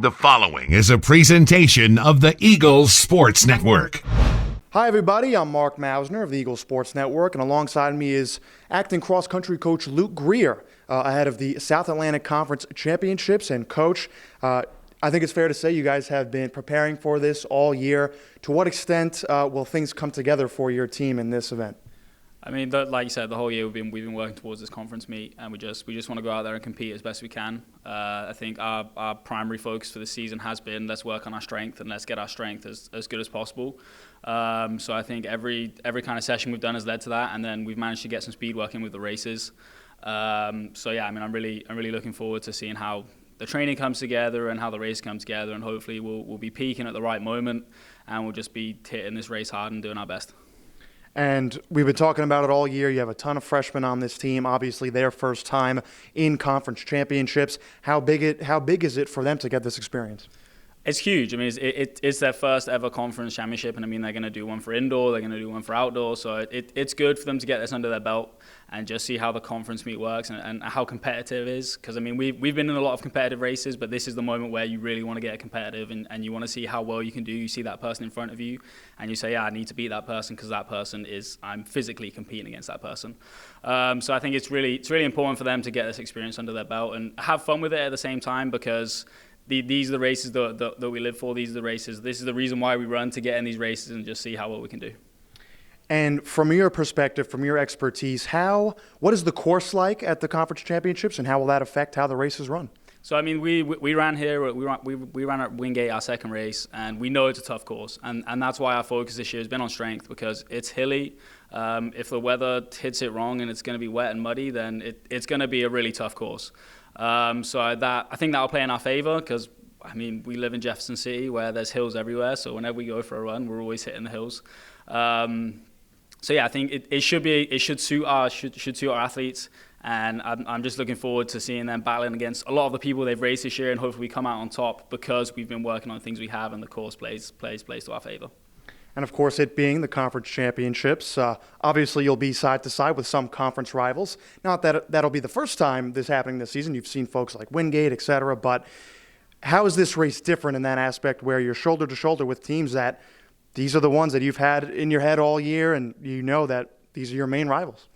The following is a presentation of the Eagles Sports Network. Hi everybody, I'm Mark Mausner of the Eagles Sports Network, and alongside me is acting cross-country coach Luke Greer ahead of the South Atlantic Conference Championships. And Coach, I think it's fair to say you guys have been preparing for this all year. To what extent will things come together for your team in this event? I mean, like you said, the whole year we've been working towards this conference meet, and we just want to go out there and compete as best we can. I think our primary focus for the season has been let's work on our strength and let's get our strength as good as possible. So I think every kind of session we've done has led to that, and then we've managed to get some speed working with the races. So yeah, I mean, I'm really looking forward to seeing how the training comes together and how the race comes together, and hopefully we'll be peaking at the right moment, and we'll just be hitting this race hard and doing our best. And we've been talking about it all year. You have a ton of freshmen on this team. Obviously, their first time in conference championships. How big is it for them to get this experience? It's huge. I mean, it's their first ever conference championship, and I mean, they're going to do one for indoor, they're going to do one for outdoor, so it's good for them to get this under their belt and just see how the conference meet works and how competitive it is. Because, I mean, we've been in a lot of competitive races, but this is the moment where you really want to get competitive and you want to see how well you can do. You see that person in front of you, and you say, yeah, I need to beat that person because that person I'm physically competing against that person. So I think it's really important for them to get this experience under their belt and have fun with it at the same time, because these are the races that we live for. These are the races. This is the reason why we run, to get in these races and just see how well we can do. And from your perspective, from your expertise, what is the course like at the conference championships, and how will that affect how the races run? So I mean, we ran here. We ran at Wingate our second race, and we know it's a tough course, and that's why our focus this year has been on strength, because it's hilly. If the weather hits it wrong and it's going to be wet and muddy, then it's going to be a really tough course. So I think that'll play in our favor, because I mean, we live in Jefferson City where there's hills everywhere. So whenever we go for a run, we're always hitting the hills. So yeah, I think it should suit our athletes, and I'm just looking forward to seeing them battling against a lot of the people they've raced this year, and hopefully we come out on top because we've been working on things we have, and the course plays to our favor. And of course, it being the conference championships, obviously you'll be side to side with some conference rivals. Not that that'll be the first time this happening this season. You've seen folks like Wingate, et cetera. But how is this race different in that aspect, where you're shoulder to shoulder with teams that these are the ones that you've had in your head all year, and you know that these are your main rivals?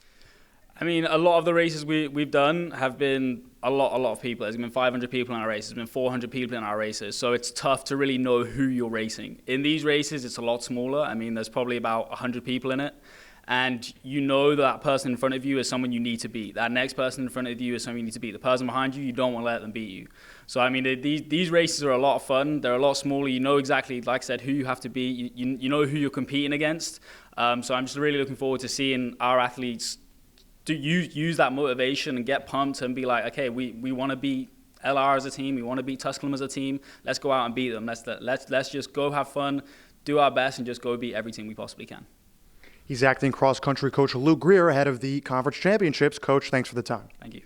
I mean, a lot of the races we've done have been a lot of people. There's been 500 people in our races. There's been 400 people in our races. So it's tough to really know who you're racing. In these races, it's a lot smaller. I mean, there's probably about 100 people in it. And you know that person in front of you is someone you need to beat. That next person in front of you is someone you need to beat. The person behind you don't want to let them beat you. So, I mean, these races are a lot of fun. They're a lot smaller. You know exactly, like I said, who you have to beat. You know who you're competing against. So I'm just really looking forward to seeing our athletes to use that motivation and get pumped and be like, okay, we want to beat LR as a team, we want to beat Tusculum as a team. Let's go out and beat them. Let's just go have fun, do our best, and just go beat every team we possibly can. He's acting cross-country coach Luke Greer ahead of the conference championships. Coach, thanks for the time. Thank you.